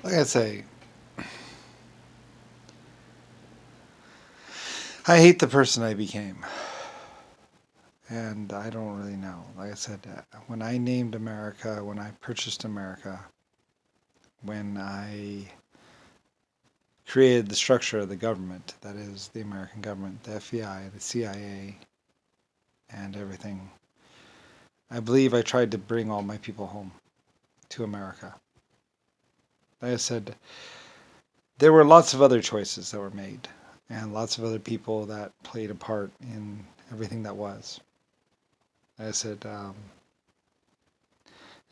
Like I say, I hate the person I became, and I don't really know. Like I said, when I named America, when I purchased America, when I created the structure of the government, that is the American government, the FBI, the CIA, and everything, I believe I tried to bring all my people home to America. Like I said, there were lots of other choices that were made, and lots of other people that played a part in everything that was. Like I said,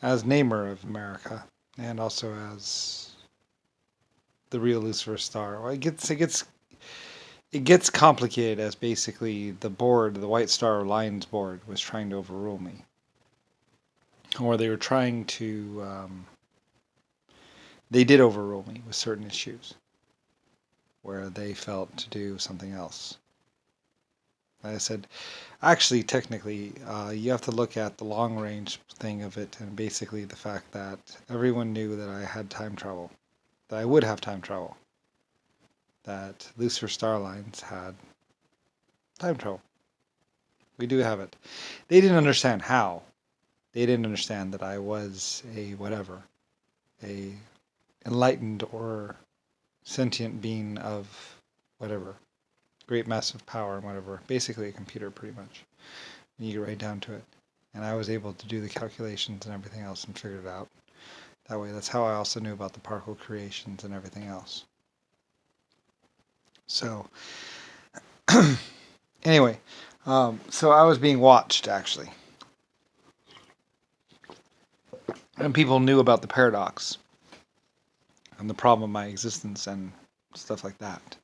as namer of America, and also as the real Lucifer Star. Well, it gets complicated as basically the board, the White Star Alliance board, was trying to overrule me, or they were trying to. They did overrule me with certain issues where they felt to do something else. Like I said, actually, technically, you have to look at the long range thing of it, and basically the fact that everyone knew that I had time travel, that I would have time travel, that Lucifer Starlines had time travel. We do have it. They didn't understand how. They didn't understand that I was a whatever, a enlightened or sentient being of whatever, great massive power and whatever. Basically a computer, pretty much. And you get right down to it. And I was able to do the calculations and everything else and figure it out. That way, that's how I also knew about the particle creations and everything else. So, anyway, so I was being watched actually, and people knew about the paradox and the problem of my existence and stuff like that.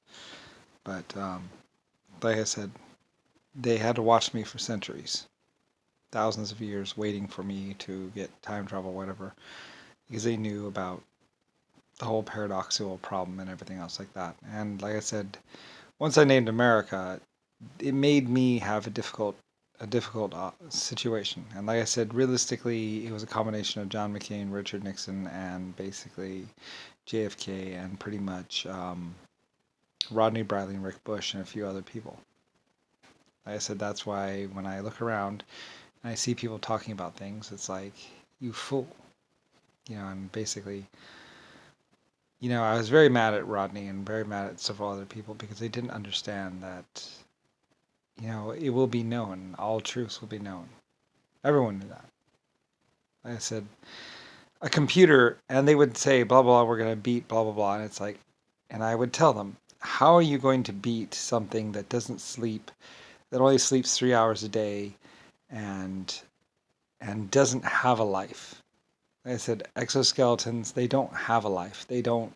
But like I said, they had to watch me for centuries, thousands of years, waiting for me to get time travel, whatever, because they knew about the whole paradoxical problem and everything else like that. And like I said, once I named America, it made me have a difficult situation. And like I said, realistically, it was a combination of John McCain, Richard Nixon, and basically JFK, and pretty much Rodney Bradley and Rick Bush and a few other people. Like I said, that's why when I look around and I see people talking about things, it's like, you fool. And basically, I was very mad at Rodney and very mad at several other people because they didn't understand that, it will be known. All truths will be known. Everyone knew that. Like I said, a computer, and they would say, blah, blah, we're going to beat blah, blah, blah. And it's like, and I would tell them, how are you going to beat something that doesn't sleep, that only sleeps 3 hours a day, and doesn't have a life? Like I said, exoskeletons, they don't have a life. They don't.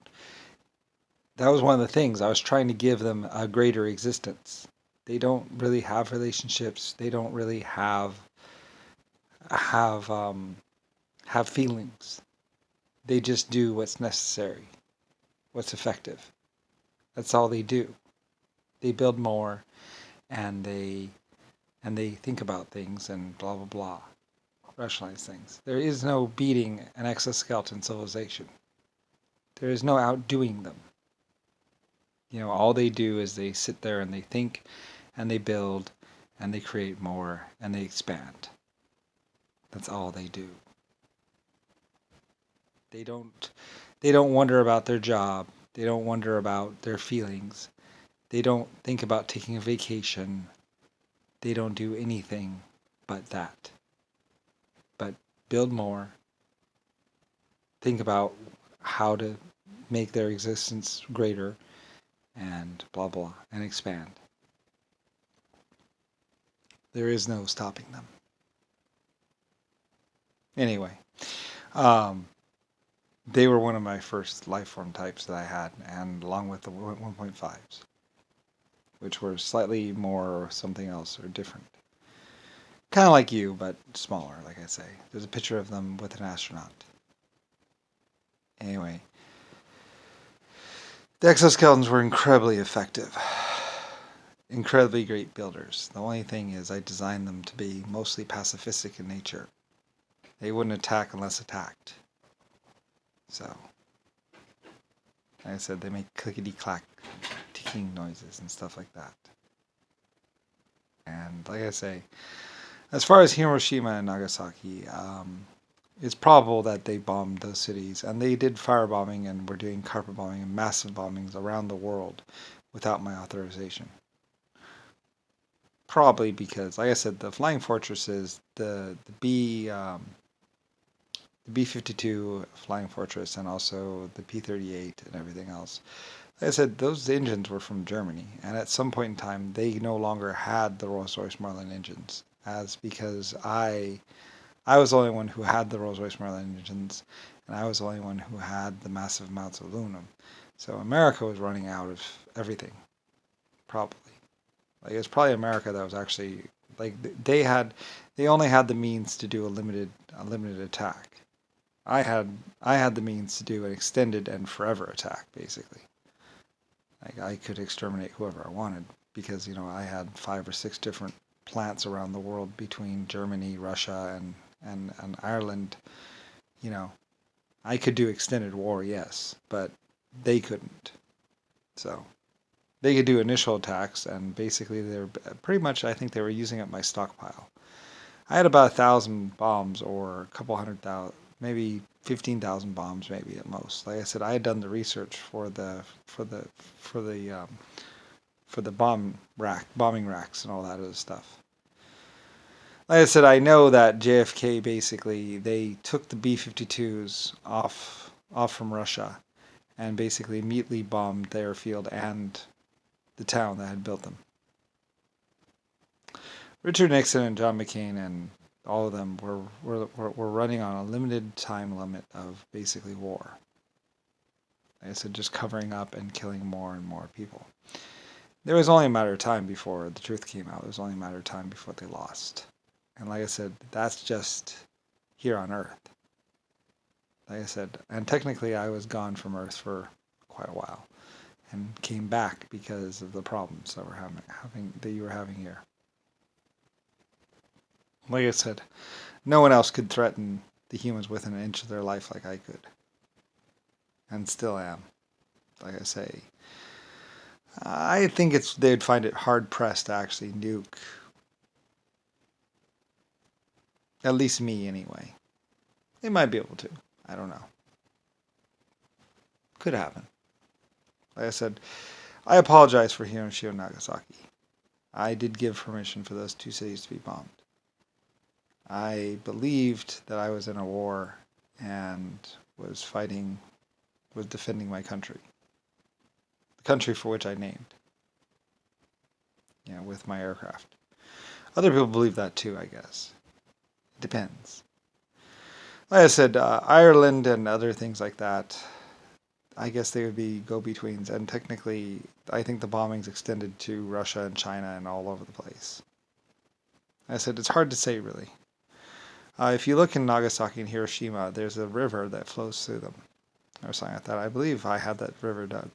That was one of the things I was trying to give them, a greater existence. They don't really have relationships. They don't really have have feelings. They just do what's necessary, what's effective. That's all they do. They build more, and they think about things and blah blah blah, rationalize things. There is no beating an exoskeleton civilization. There is no outdoing them. All they do is they sit there and they think, and they build, and they create more, and they expand. That's all they do. They don't they don't wonder about their job. They don't wonder about their feelings. They don't think about taking a vacation. They don't do anything but that. But build more, think about how to make their existence greater, and blah blah, and expand. There is no stopping them. Anyway, um, they were one of my first life form types that I had, and along with the 1.5s, which were slightly more something else or different. Kind of like you, but smaller, like I say. There's a picture of them with an astronaut. Anyway, the exoskeletons were incredibly effective. Incredibly great builders. The only thing is I designed them to be mostly pacifistic in nature. They wouldn't attack unless attacked. So, Like I said, they make clickety-clack ticking noises and stuff like that. And like I say, as far as Hiroshima and Nagasaki, it's probable that they bombed those cities, and they did firebombing and were doing carpet bombing and massive bombings around the world without my authorization. Probably because, like I said, the flying fortresses, the B-52 flying fortress, and also the P-38 and everything else. Like I said, those engines were from Germany, and at some point in time, they no longer had the Rolls-Royce Merlin engines, as because I was the only one who had the Rolls-Royce Merlin engines, and I was the only one who had the massive amounts of aluminum. So America was running out of everything, probably. Like it's probably America that was actually like they only had the means to do a limited attack. I had the means to do an extended and forever attack, basically. Like I could exterminate whoever I wanted because I had 5 or 6 different plants around the world between Germany, Russia, and Ireland. You know, I could do extended war, yes, but they couldn't. So they could do initial attacks, and basically they're pretty much. I think they were using up my stockpile. I had about 1,000 bombs, or a couple 100,000, maybe 15,000 bombs, maybe at most. Like I said, I had done the research for the bombing racks, and all that other stuff. Like I said, I know that JFK basically they took the B-52s off from Russia, and basically immediately bombed the airfield and the town that had built them. Richard Nixon and John McCain and all of them were running on a limited time limit of basically war. Like I said, just covering up and killing more and more people. There was only a matter of time before the truth came out. It was only a matter of time before they lost. And like I said, that's just here on Earth. Like I said, and technically I was gone from Earth for quite a while, and came back because of the problems that you were having here. Like I said, no one else could threaten the humans within an inch of their life like I could, and still am. Like I say, I think they'd find it hard pressed to actually nuke at least me anyway. They might be able to. I don't know. Could happen. Like I said, I apologize for Hiroshima and Nagasaki. I did give permission for those 2 cities to be bombed. I believed that I was in a war and was defending my country. The country for which I named, with my aircraft. Other people believe that too, I guess. It depends. Like I said, Ireland and other things like that, I guess they would be go-betweens, and technically, I think the bombings extended to Russia and China and all over the place. Like I said, it's hard to say, really. If you look in Nagasaki and Hiroshima, there's a river that flows through them, or something like that. I believe I had that river dug.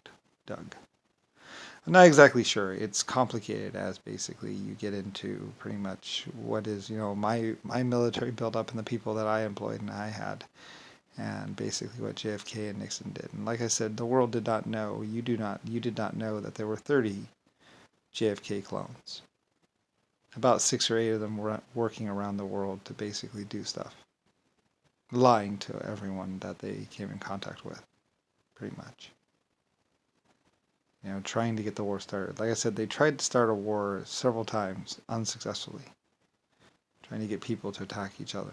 I'm not exactly sure. It's complicated, as basically you get into pretty much what is, my military build-up and the people that I employed and I had, and basically what JFK and Nixon did. And like I said, the world did not know. You did not know that there were 30 JFK clones. About 6 or 8 of them were working around the world to basically do stuff, lying to everyone that they came in contact with, pretty much. Trying to get the war started. Like I said, they tried to start a war several times unsuccessfully, trying to get people to attack each other.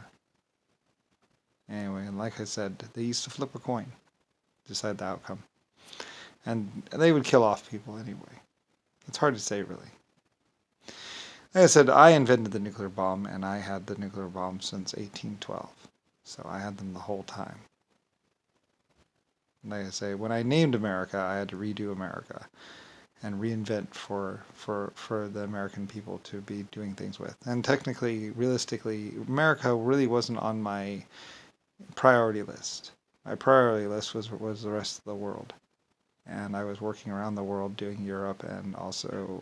Anyway, and like I said, they used to flip a coin, decide the outcome, and they would kill off people anyway. It's hard to say, really. Like I said, I invented the nuclear bomb, and I had the nuclear bomb since 1812, so I had them the whole time. Like I say, when I named America, I had to redo America and reinvent for the American people to be doing things with. And technically, realistically, America really wasn't on my priority list. My priority list was the rest of the world. And I was working around the world doing Europe and also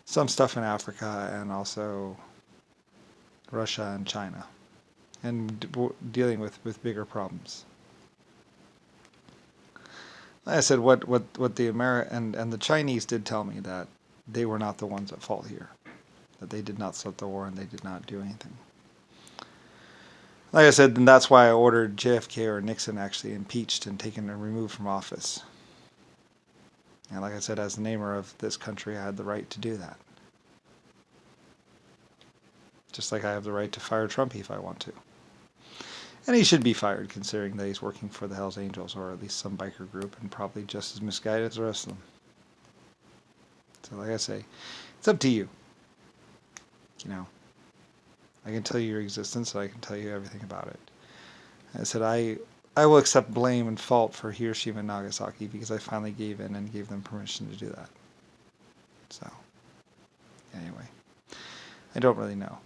some stuff in Africa and also Russia and China, and dealing with bigger problems. I said what the and the Chinese did tell me that they were not the ones at fault here, that they did not start the war and they did not do anything. Like I said, and that's why I ordered JFK or Nixon actually impeached and taken and removed from office. And like I said, as the namer of this country, I had the right to do that. Just like I have the right to fire Trump if I want to. And he should be fired, considering that he's working for the Hells Angels, or at least some biker group, and probably just as misguided as the rest of them. So like I say, it's up to you. You know, I can tell you your existence, so I can tell you everything about it. I said, I will accept blame and fault for Hiroshima and Nagasaki because I finally gave in and gave them permission to do that. So, anyway, I don't really know.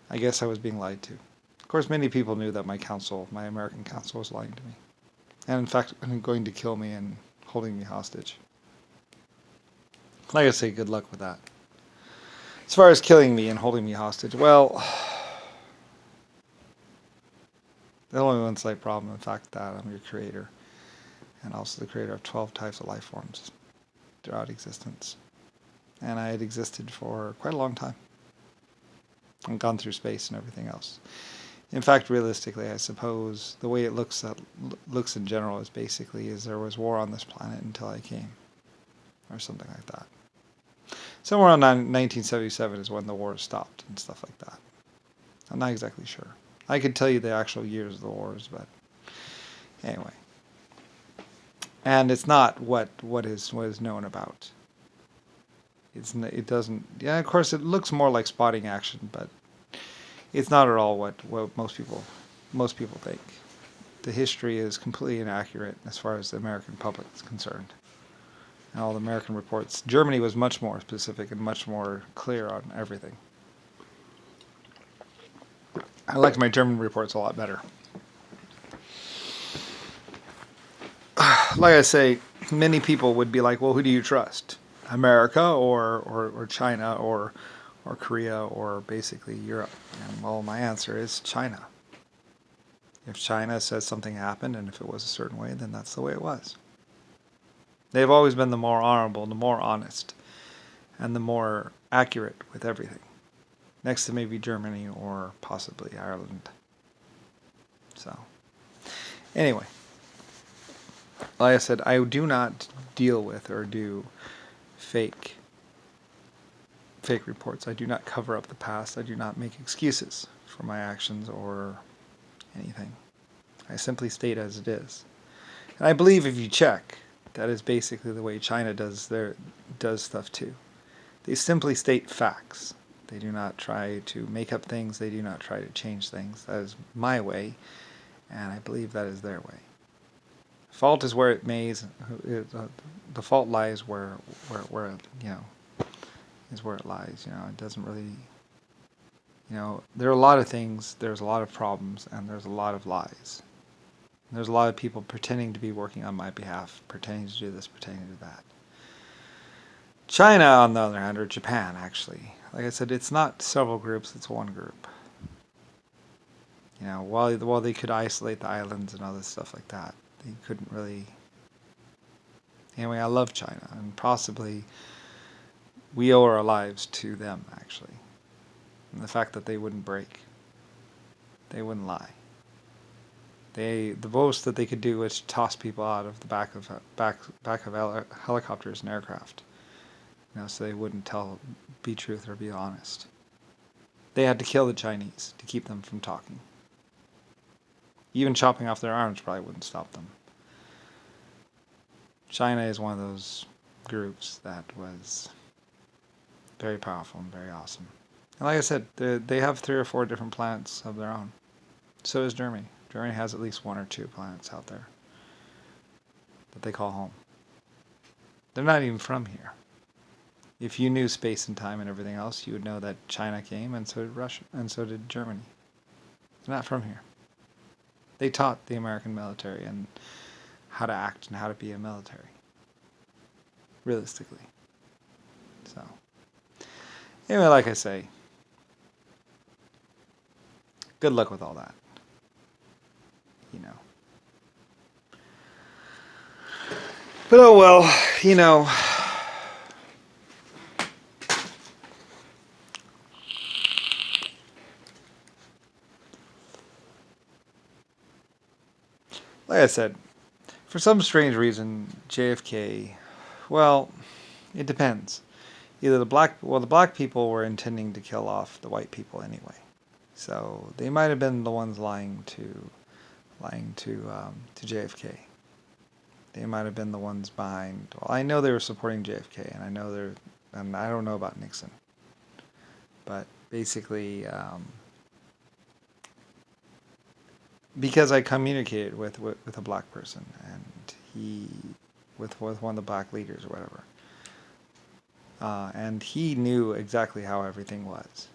I guess I was being lied to. Of course, many people knew that my American counsel, was lying to me. And in fact, going to kill me and holding me hostage. Like I say, good luck with that. As far as killing me and holding me hostage, well, the only one slight problem, in fact, that I'm your creator, and also the creator of 12 types of life forms throughout existence. And I had existed for quite a long time, and gone through space and everything else. In fact, realistically, I suppose the way it looks in general is basically there was war on this planet until I came, or something like that. Somewhere around 1977 is when the war stopped and stuff like that. I'm not exactly sure. I could tell you the actual years of the wars, but anyway. And it's not what is known about. It doesn't. Yeah, of course, it looks more like spotting action, but it's not at all what most people think. The history is completely inaccurate as far as the American public is concerned. And all the American reports. Germany was much more specific and much more clear on everything. I liked my German reports a lot better. Like I say, many people would be like, well, who do you trust? America or China or Korea or basically Europe? And well, my answer is China. If China says something happened and if it was a certain way, then that's the way it was. They've always been the more honorable, the more honest, and the more accurate with everything. Next to maybe Germany or possibly Ireland. So, anyway, like I said, I do not deal with or do fake reports. I do not cover up the past. I do not make excuses for my actions or anything. I simply state as it is. And I believe if you check, that is basically the way China does stuff too. They simply state facts. They do not try to make up things. They do not try to change things. That is my way, and I believe that is their way. Fault is where it mays. The fault lies where is where it lies. It doesn't really. There are a lot of things. There's a lot of problems, and there's a lot of lies. There's a lot of people pretending to be working on my behalf, pretending to do this, pretending to do that. China, on the other hand, or Japan, actually, like I said, it's not several groups; it's one group. While they could isolate the islands and other stuff like that, they couldn't really. Anyway, I love China, and possibly we owe our lives to them, actually. And the fact that they wouldn't break, they wouldn't lie. The most that they could do was toss people out of the back of helicopters and aircraft, so they wouldn't be truth or be honest. They had to kill the Chinese to keep them from talking. Even chopping off their arms probably wouldn't stop them. China is one of those groups that was very powerful and very awesome. And like I said, they have 3 or 4 different planets of their own. So does Germany. Germany has at least 1 or 2 planets out there that they call home. They're not even from here. If you knew space and time and everything else, you would know that China came, and so did Russia, and so did Germany. They're not from here. They taught the American military and how to act and how to be a military. Realistically. So, anyway, like I say, good luck with all that. But oh well, you know. Like I said, for some strange reason, JFK, well, it depends. Either the black people were intending to kill off the white people anyway. So they might have been the ones lying to JFK. They might have been the ones behind. Well, I know they were supporting JFK, and I don't know about Nixon, but basically, because I communicated with a black person, and with one of the black leaders or whatever, and he knew exactly how everything was,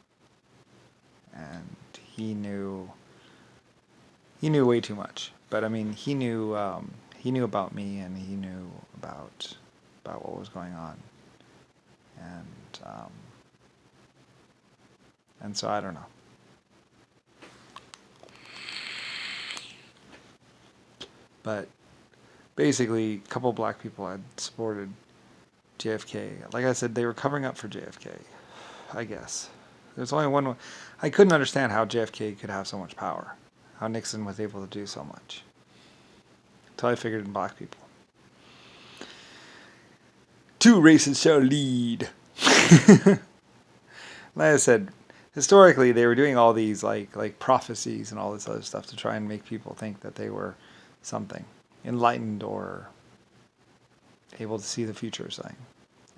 and he knew way too much. But I mean, he knew about me, and he knew about what was going on, and and so I don't know. But basically, a couple of black people had supported JFK. Like I said, they were covering up for JFK, I guess. There's only one. I couldn't understand how JFK could have so much power, how Nixon was able to do so much. Until I figured in black people. Two races shall lead. Like I said, historically they were doing all these like prophecies and all this other stuff to try and make people think that they were something enlightened or able to see the future or something.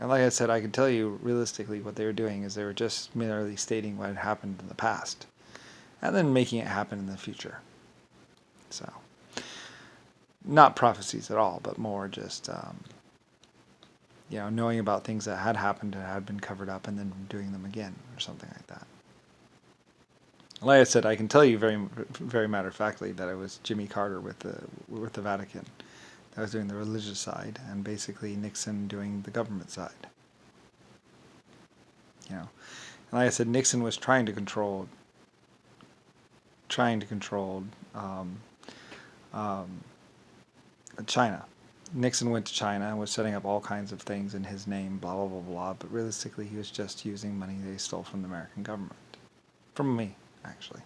And like I said, I can tell you realistically what they were doing is they were just merely stating what had happened in the past and then making it happen in the future. So, not prophecies at all, but more just, knowing about things that had happened and had been covered up and then doing them again or something like that. Like I said, I can tell you very, very matter-of-factly that it was Jimmy Carter with the Vatican that was doing the religious side, and basically Nixon doing the government side. And like I said, Nixon was trying to control China. Nixon went to China and was setting up all kinds of things in his name, blah, blah, blah, blah, but realistically he was just using money they stole from the American government. From me, actually.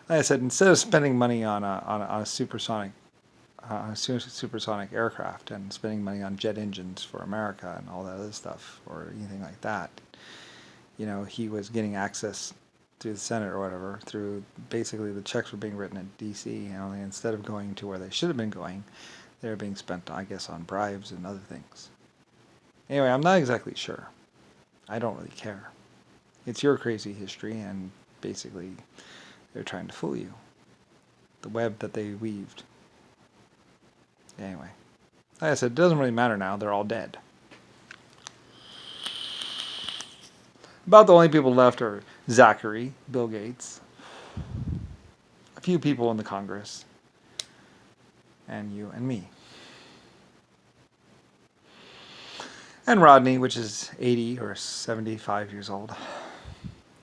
Like I said, instead of spending money on a supersonic aircraft and spending money on jet engines for America and all that other stuff or anything like that, he was getting access to the Senate or whatever through basically the checks were being written at D.C. and instead of going to where they should have been going, they were being spent, I guess, on bribes and other things. Anyway, I'm not exactly sure. I don't really care. It's your crazy history, and basically they're trying to fool you. The web that they weaved. Anyway, like I said, it doesn't really matter now. They're all dead. About the only people left are Zachary, Bill Gates, a few people in the Congress, and you and me. And Rodney, which is 80 or 75 years old.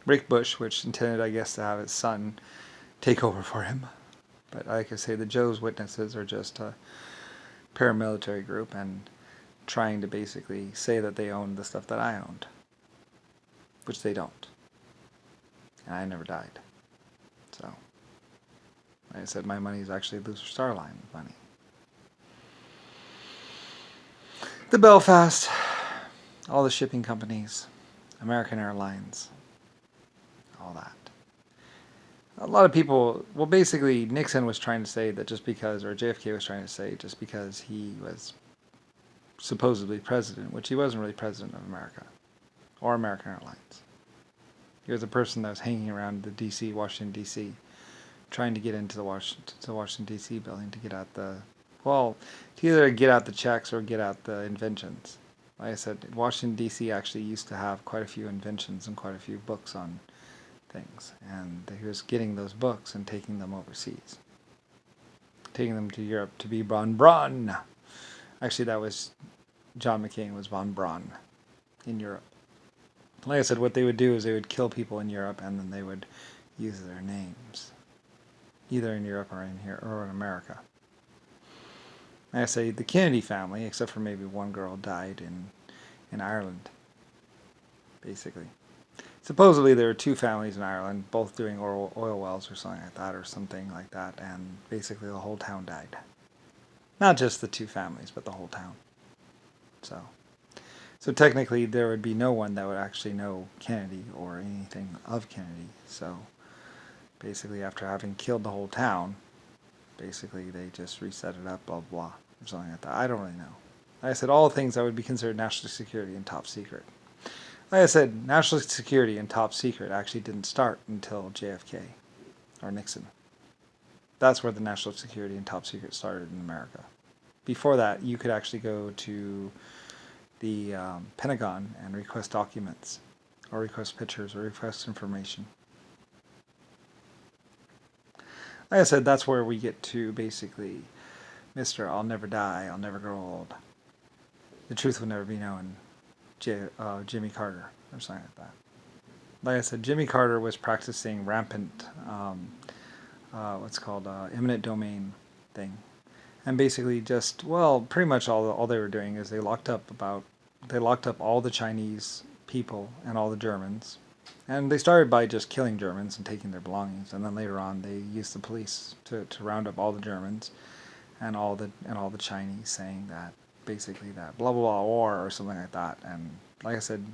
Rick Bush, which intended, I guess, to have his son take over for him. But like I say, the Jehovah's Witnesses are just a paramilitary group and trying to basically say that they own the stuff that I owned. Which they don't. And I never died. So, like I said, my money is actually Lucifer Starline money. The Belfast, all the shipping companies, American Airlines, all that. A lot of people, well, basically, Nixon was trying to say that just because, or JFK was trying to say just because he was supposedly president, which he wasn't really president of America, or American Airlines. He was a person that was hanging around the Washington, D.C., trying to get into the Washington, D.C. building to get out to either get out the checks or get out the inventions. Like I said, Washington, D.C. actually used to have quite a few inventions and quite a few books on things. And he was getting those books and taking them overseas. Taking them to Europe to be von Braun. Actually, that was John McCain was von Braun in Europe. Like I said, what they would do is they would kill people in Europe and then they would use their names. Either in Europe or in America. I say the Kennedy family, except for maybe one girl, died in Ireland, basically. Supposedly there were two families in Ireland, both doing oil wells or something like that, or something like that, and basically the whole town died. Not just the two families, but the whole town. So technically there would be no one that would actually know Kennedy or anything of Kennedy. So basically after having killed the whole town, basically they just reset it up, blah, blah, or something like that. I don't really know. Like I said, all things that would be considered national security and top secret. Like I said, national security and top secret actually didn't start until JFK or Nixon. That's where the national security and top secret started in America. Before that, you could actually go to the Pentagon and request documents, or request pictures, or request information. Like I said, that's where we get to basically, Mr. I'll never die, I'll never grow old. The truth will never be known, Jimmy Carter, or something like that. Like I said, Jimmy Carter was practicing rampant, what's called eminent domain thing. And basically just, well, pretty much all they were doing is they locked up all the Chinese people and all the Germans. And they started by just killing Germans and taking their belongings, and then later on they used the police to round up all the Germans and all the Chinese, saying that basically that blah blah blah war or something like that. And like I said,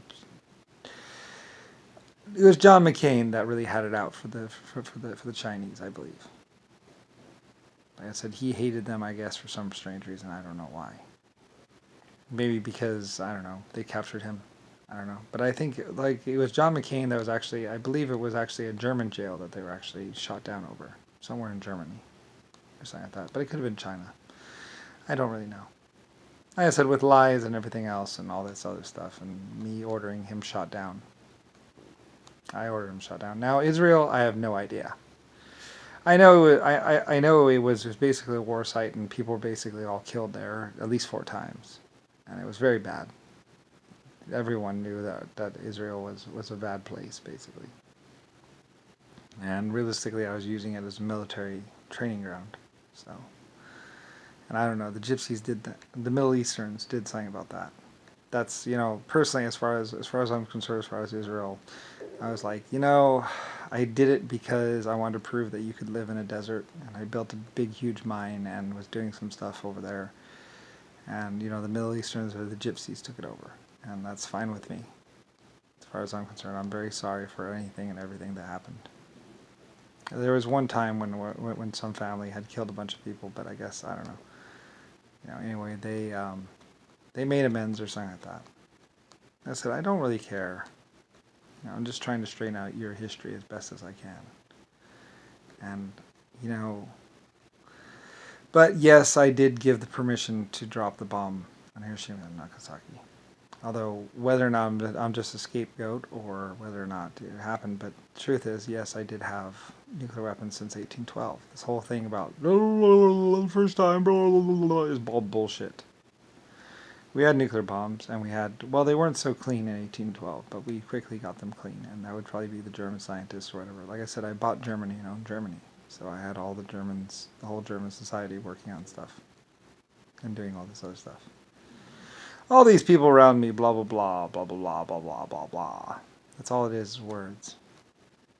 it was John McCain that really had it out for the Chinese, I believe. Like I said, he hated them, I guess, for some strange reason. I don't know why. Maybe because, I don't know, they captured him. I don't know. But I think, like, it was John McCain that was actually, I believe it was actually a German jail that they were actually shot down over. Somewhere in Germany. Or something like that. But it could have been China. I don't really know. Like I said, with lies and everything else and all this other stuff, and me ordering him shot down. I ordered him shot down. Now, Israel, I have no idea. I know I know it was basically a war site, and people were basically all killed there at least 4 times, and it was very bad. Everyone knew that Israel was a bad place, basically. And realistically, I was using it as a military training ground. So, and I don't know, the Gypsies did that. The Middle Easterns did something about that. That's, personally, as far as I'm concerned, as far as Israel, I was like, I did it because I wanted to prove that you could live in a desert, and I built a big, huge mine and was doing some stuff over there. And, the Middle Easterns or the Gypsies took it over, and that's fine with me. As far as I'm concerned, I'm very sorry for anything and everything that happened. There was one time when some family had killed a bunch of people, but I guess, I don't know. Anyway, they made amends or something like that. I said, I don't really care. I'm just trying to straighten out your history as best as I can. And, but yes, I did give the permission to drop the bomb on Hiroshima and Nagasaki. Although, whether or not I'm just a scapegoat or whether or not it happened, but the truth is, yes, I did have nuclear weapons since 1812. This whole thing about, the first time, is all bullshit. We had nuclear bombs, and they weren't so clean in 1812, but we quickly got them clean, and that would probably be the German scientists or whatever. Like I said, I bought Germany and owned Germany, so I had all the Germans, the whole German society working on stuff, and doing all this other stuff. All these people around me, blah, blah, blah, blah, blah, blah, blah, blah, blah, blah. That's all it is, words,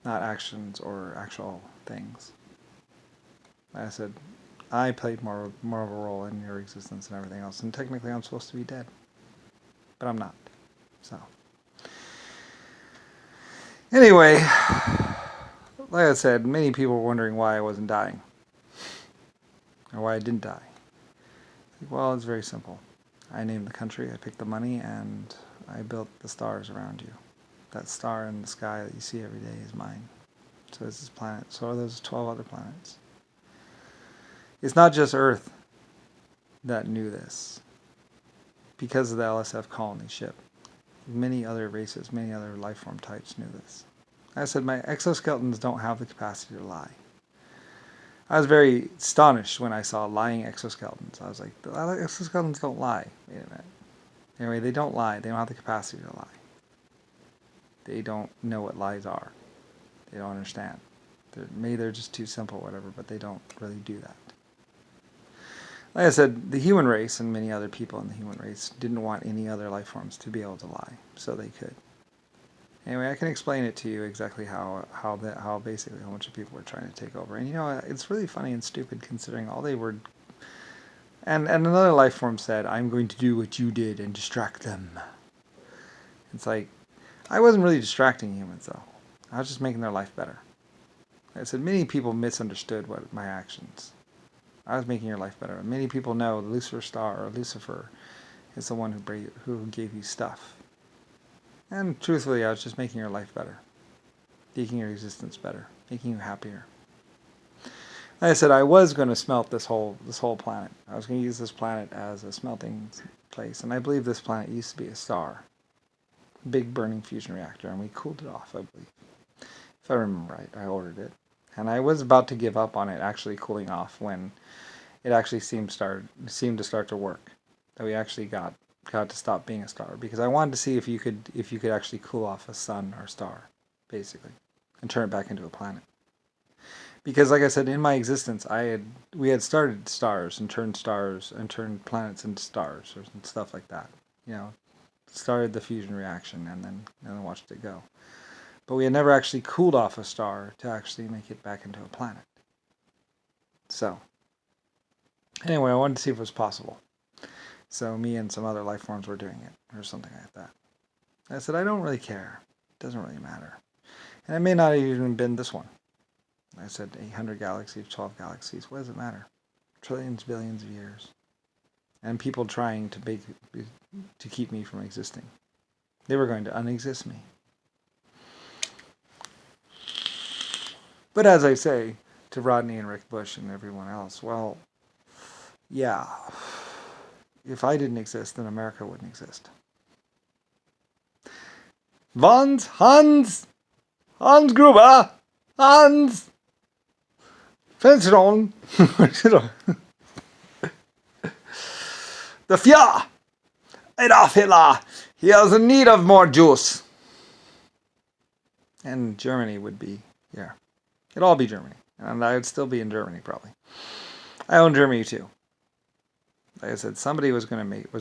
not actions or actual things. Like I said, I played more of a role in your existence and everything else, and technically I'm supposed to be dead, but I'm not. So, anyway, like I said, many people were wondering why I wasn't dying, or why I didn't die. Well, it's very simple. I named the country, I picked the money, and I built the stars around you. That star in the sky that you see every day is mine. So is this planet. So are those 12 other planets. It's not just Earth that knew this. Because of the LSF colony ship, many other races, many other life form types knew this. Like I said, my exoskeletons don't have the capacity to lie. I was very astonished when I saw lying exoskeletons. I was like, the exoskeletons don't lie. Wait a minute. Anyway, they don't lie. They don't have the capacity to lie. They don't know what lies are. They don't understand. Maybe they're just too simple or whatever, but they don't really do that. Like I said, the human race and many other people in the human race didn't want any other life forms to be able to lie, so they could. Anyway, I can explain it to you exactly how basically how much people were trying to take over. And it's really funny and stupid considering all they were. And another life form said, "I'm going to do what you did and distract them." It's like, I wasn't really distracting humans though. I was just making their life better. I said many people misunderstood what my actions. I was making your life better. Many people know the Lucifer Star or Lucifer is the one who gave you stuff. And truthfully, I was just making your life better, making your existence better, making you happier. Like I said, I was going to smelt this whole planet. I was going to use this planet as a smelting place, and I believe this planet used to be a star, big burning fusion reactor, and we cooled it off. I believe, if I remember right, I ordered it, and I was about to give up on it actually cooling off when it actually seemed to start to work. That we actually got to stop being a star, because I wanted to see if you could actually cool off a sun or star, basically, and turn it back into a planet. Because, like I said, in my existence, we had started stars and turned planets into stars or stuff like that. Started the fusion reaction and then watched it go. But we had never actually cooled off a star to actually make it back into a planet. So, anyway, I wanted to see if it was possible. So me and some other life forms were doing it, or something like that. I said, I don't really care. It doesn't really matter. And it may not have even been this one. I said 800 galaxies, 12 galaxies. What does it matter? Trillions, billions of years. And people trying to keep me from existing. They were going to unexist me. But as I say to Rodney and Rick Bush and everyone else, well, yeah, if I didn't exist, then America wouldn't exist. Hans Gruber, Hans, Fensteron, the Führer, Adolf Hitler, he has a need of more juice. And Germany would be, yeah, it'd all be Germany. And I would still be in Germany, probably. I own Germany, too. Like I said, somebody was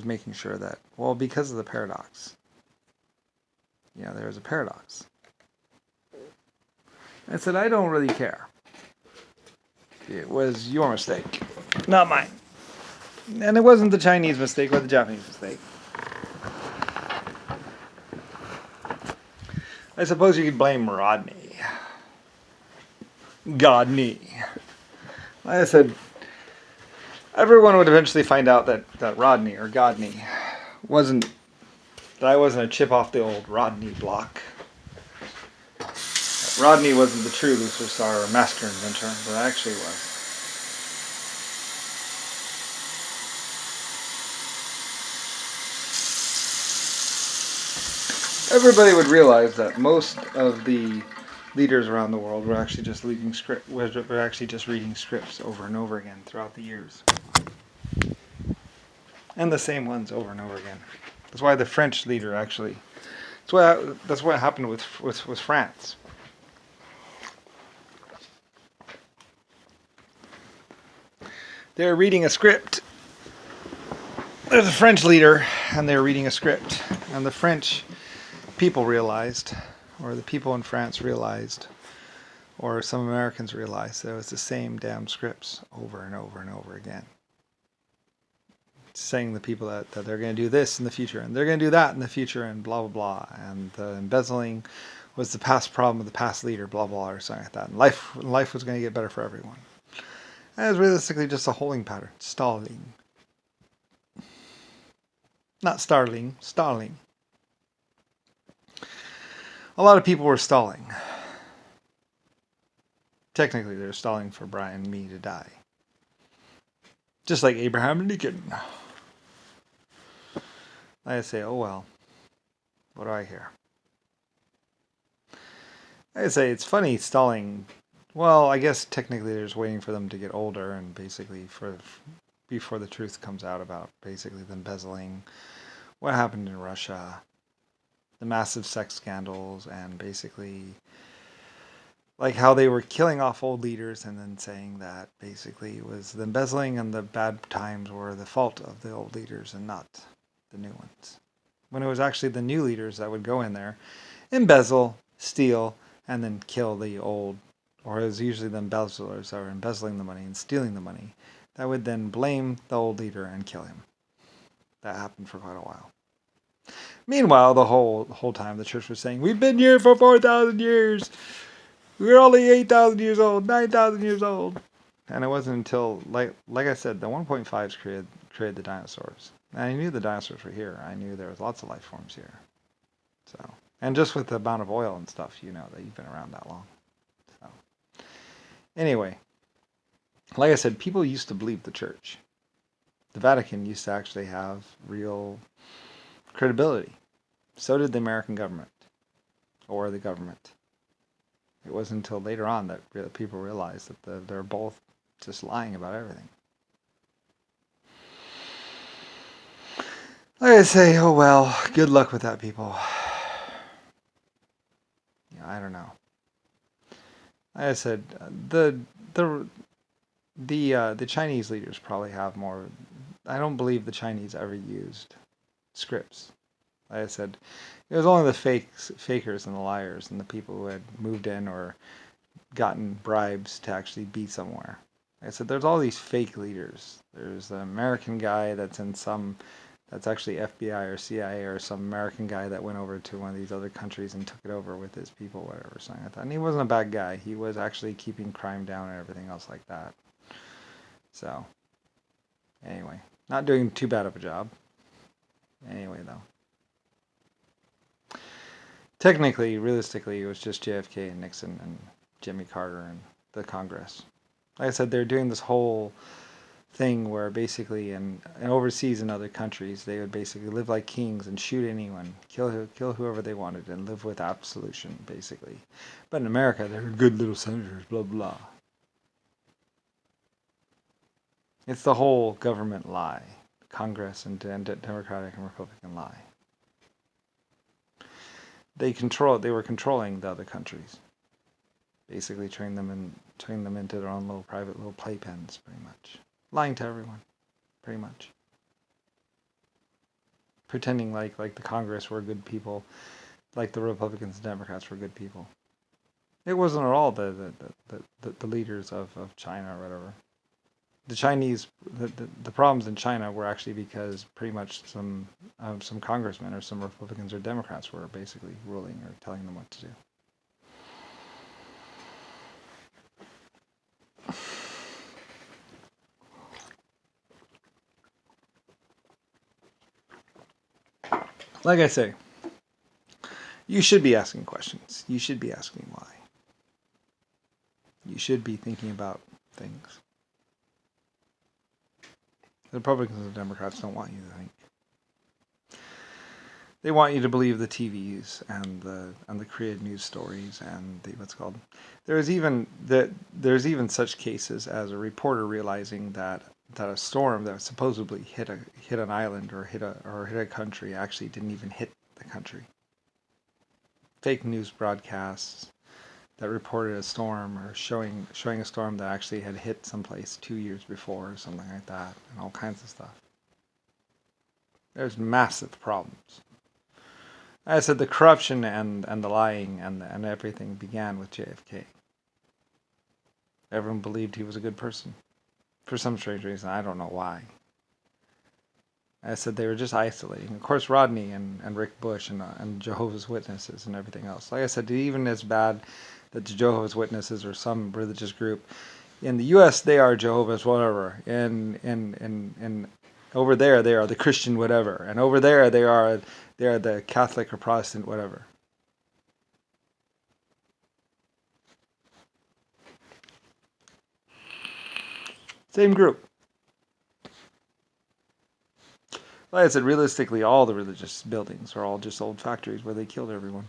making sure that, well, because of the paradox. There was a paradox. I said, I don't really care. It was your mistake, not mine. And it wasn't the Chinese mistake or the Japanese mistake. I suppose you could blame Rodney. Godney. Like I said, everyone would eventually find out that Rodney or Godney that I wasn't a chip off the old Rodney block. That Rodney wasn't the true Lucifer Star or master inventor, but I actually was. Everybody would realize that most of the leaders around the world were actually just reading scripts over and over again throughout the years, and the same ones over and over again. That's why the French leader actually. That's what happened with France. They're reading a script. There's a French leader, and they're reading a script, and the French people realized, or the people in France realized, or some Americans realized that it was the same damn scripts over and over and over again. Saying the people that they're going to do this in the future, and they're going to do that in the future, and blah, blah, blah. And the embezzling was the past problem of the past leader, blah, blah, or something like that. And life was going to get better for everyone. And it was realistically just a holding pattern. Stalling. Not Starling, stalling. A lot of people were stalling. Technically, they're stalling for Brian and me to die. Just like Abraham Lincoln. I say, oh well. What do I hear? I say, it's funny stalling. Well, I guess technically they're just waiting for them to get older and basically before the truth comes out about basically the embezzling, what happened in Russia, the massive sex scandals, and basically like how they were killing off old leaders and then saying that basically it was the embezzling and the bad times were the fault of the old leaders and not the new ones. When it was actually the new leaders that would go in there, embezzle, steal, and then kill the old, or it was usually the embezzlers that were embezzling the money and stealing the money, that would then blame the old leader and kill him. That happened for quite a while. Meanwhile, the whole time the church was saying, "We've been here for 4,000 years. We're only 8,000 years old, 9,000 years old." And it wasn't until, like I said, the 1.5s created the dinosaurs. And I knew the dinosaurs were here. I knew there was lots of life forms here. So, and just with the amount of oil and stuff, you know that you've been around that long. So, anyway, like I said, people used to believe the church. The Vatican used to actually have real credibility. So did the American government, or the government. It wasn't until later on that people realized that they're both just lying about everything. Like I say, oh well, good luck with that, people. Yeah, I don't know. Like I said, the Chinese leaders probably have more. I don't believe the Chinese ever used scripts. Like I said, it was only the fakers and the liars and the people who had moved in or gotten bribes to actually be somewhere. Like I said, there's all these fake leaders. There's the American guy that's actually FBI or CIA or some American guy that went over to one of these other countries and took it over with his people, whatever, something like that. And he wasn't a bad guy. He was actually keeping crime down and everything else like that. So, anyway, not doing too bad of a job. Anyway, though. Technically, realistically, it was just JFK and Nixon and Jimmy Carter and the Congress. Like I said, they're doing this whole thing where basically in overseas in other countries, they would basically live like kings and shoot anyone, kill whoever they wanted, and live with absolution, basically. But in America, they're good little senators, blah, blah. It's the whole government lie. Congress and Democratic and Republican lie. They were controlling the other countries. Basically turning them into their own little private little playpens, pretty much. Lying to everyone, pretty much. Pretending like the Congress were good people, like the Republicans and Democrats were good people. It wasn't at all the leaders of China or whatever. The Chinese, the problems in China were actually because pretty much some congressmen or some Republicans or Democrats were basically ruling or telling them what to do. Like I say, you should be asking questions. You should be asking why. You should be thinking about things. The Republicans and the Democrats don't want you to think. They want you to believe the TVs and the created news stories and what's called. There's even such cases as a reporter realizing that a storm that supposedly hit an island or hit a country actually didn't even hit the country. Fake news broadcasts that reported a storm or showing a storm that actually had hit someplace 2 years before or something like that, and all kinds of stuff. There's massive problems. I said the corruption and the lying and everything began with JFK. Everyone believed he was a good person. For some strange reason, I don't know why. I said they were just isolating. Of course, Rodney and Rick Bush and Jehovah's Witnesses and everything else. Like I said, even as bad that the Jehovah's Witnesses or some religious group in the U.S. they are Jehovah's whatever. In over there they are the Christian whatever, and over there they are the Catholic or Protestant whatever. Same group. Like I said, realistically, all the religious buildings are all just old factories where they killed everyone.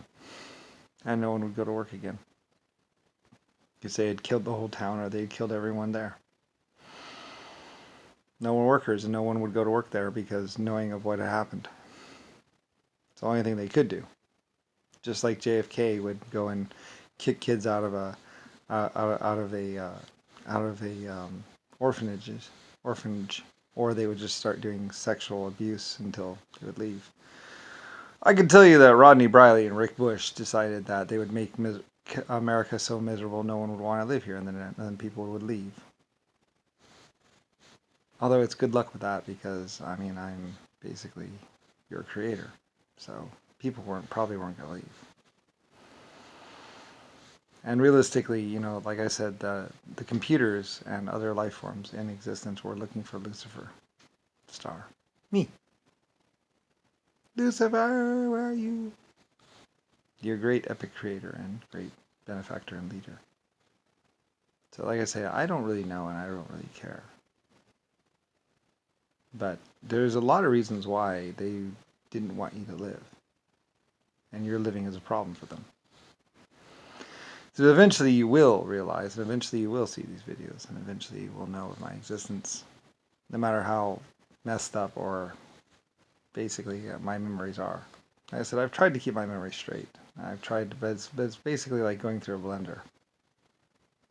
And no one would go to work again. Because they had killed the whole town or they had killed everyone there. No one workers and no one would go to work there because knowing of what had happened. It's the only thing they could do. Just like JFK would go and kick kids out of a out of a orphanage, or they would just start doing sexual abuse until they would leave. I can tell you that Rodney Briley and Rick Bush decided that they would make America so miserable no one would want to live here, and then people would leave. Although it's good luck with that, because I mean, I'm basically your creator, so people probably weren't going to leave. And realistically, you know, like I said, the computers and other life forms in existence were looking for Lucifer, star, me. Lucifer, where are you? Your great epic creator and great benefactor and leader. So like I say, I don't really know and I don't really care. But there's a lot of reasons why they didn't want you to live. And your living is a problem for them. So eventually you will realize, and eventually you will see these videos, and eventually you will know of my existence. No matter how messed up or basically my memories are. Like I said, I've tried to keep my memory straight. I've tried to, but it's basically like going through a blender.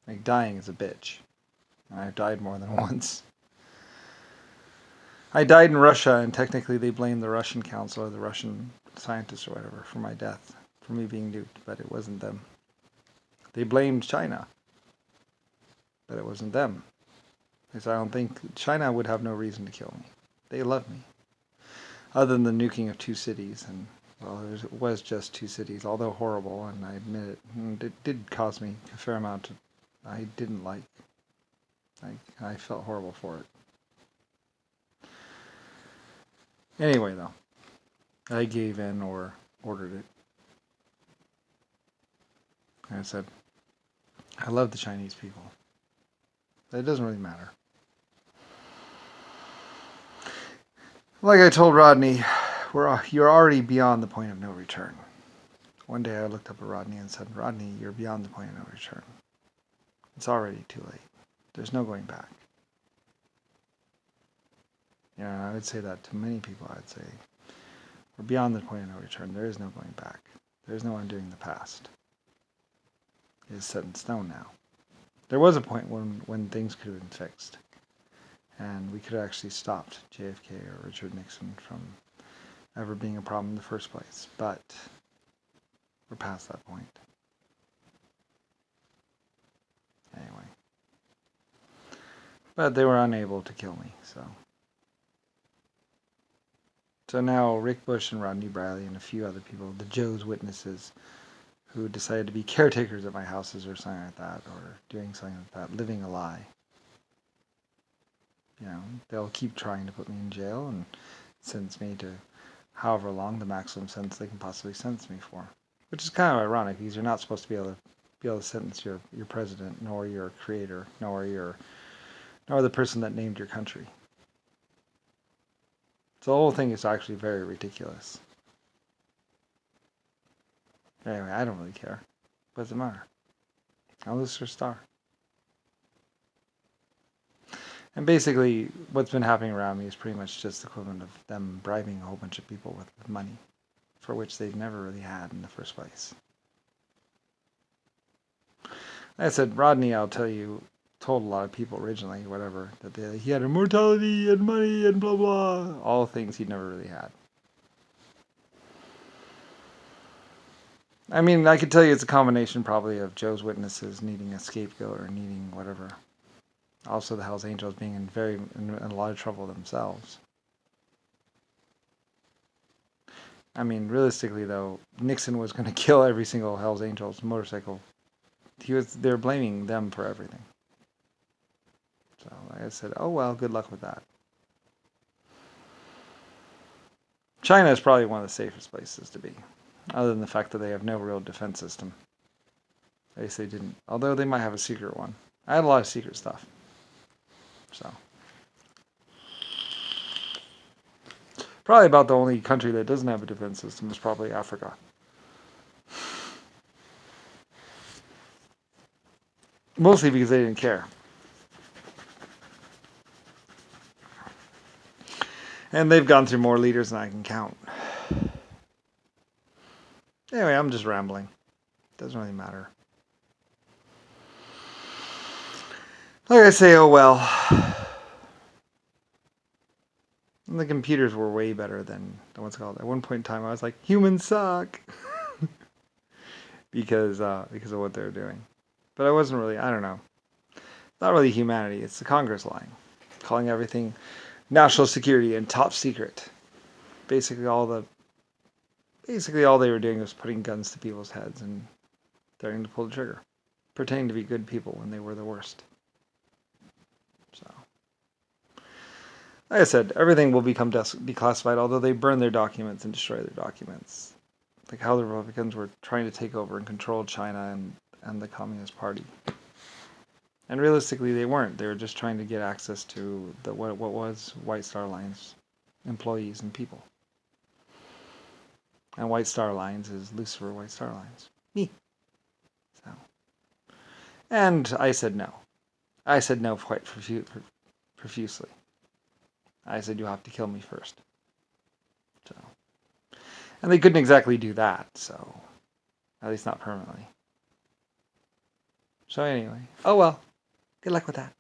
Like dying is a bitch. And I've died more than once. I died in Russia, and technically they blamed the Russian council or the Russian scientists or whatever for my death, for me being nuked, but it wasn't them. They blamed China, but it wasn't them. Because I don't think China would have no reason to kill me. They love me. Other than the nuking of 2 cities, and well, it was just 2 cities, although horrible, and I admit it, and it did cause me a fair amount I didn't like. I felt horrible for it. Anyway, though, I gave in or ordered it. Like I said, I love the Chinese people. But it doesn't really matter. Like I told Rodney, you're already beyond the point of no return. One day I looked up at Rodney and said, Rodney, you're beyond the point of no return. It's already too late. There's no going back. You know, I would say that to many people. I'd say, we're beyond the point of no return. There is no going back. There is no undoing the past. It is set in stone now. There was a point when things could have been fixed. And we could have actually stopped JFK or Richard Nixon from ever being a problem in the first place. But we're past that point. Anyway. But they were unable to kill me, so. So now Rick Bush and Rodney Briley and a few other people, the Joe's witnesses, who decided to be caretakers at my houses or something like that, or doing something like that, living a lie. You know, they'll keep trying to put me in jail and sentence me to however long the maximum sentence they can possibly sentence me for. Which is kind of ironic, because you're not supposed to be able to sentence your president, nor your creator, nor the person that named your country. So the whole thing is actually very ridiculous. Anyway, I don't really care. What does it matter? I'm Lucifer Star. And basically, what's been happening around me is pretty much just the equivalent of them bribing a whole bunch of people with money, for which they've never really had in the first place. Like I said, Rodney, I'll tell you, told a lot of people originally, whatever, that he had immortality and money and blah blah, all things he'd never really had. I mean, I could tell you it's a combination probably of Joe's witnesses needing a scapegoat or needing whatever. Also, the Hells Angels being in a lot of trouble themselves. I mean, realistically though, Nixon was going to kill every single Hells Angels motorcycle. They're blaming them for everything. So, like I said, oh well, good luck with that. China is probably one of the safest places to be, other than the fact that they have no real defense system. At least they didn't. Although they might have a secret one. I had a lot of secret stuff. So. Probably about the only country that doesn't have a defense system is probably Africa. Mostly because they didn't care. And they've gone through more leaders than I can count. Anyway, I'm just rambling. Doesn't really matter. like I say, oh well. And the computers were way better than what's it called. At one point in time, I was like, humans suck, because of what they're doing. But I wasn't really. I don't know. Not really humanity. It's the Congress lying, calling everything national security and top secret. Basically, all they were doing was putting guns to people's heads and threatening to pull the trigger, pretending to be good people when they were the worst. So, like I said, everything will become declassified, although they burn their documents and destroy their documents. Like how the Republicans were trying to take over and control China and the Communist Party. And realistically, they weren't. They were just trying to get access to what was White Star Line's employees and people. And White Star Lines is Lucifer White Star Lines. Me. So. And I said no. I said no quite profusely. I said, you have to kill me first. So. And they couldn't exactly do that, so. At least not permanently. So anyway. Oh well. Good luck with that.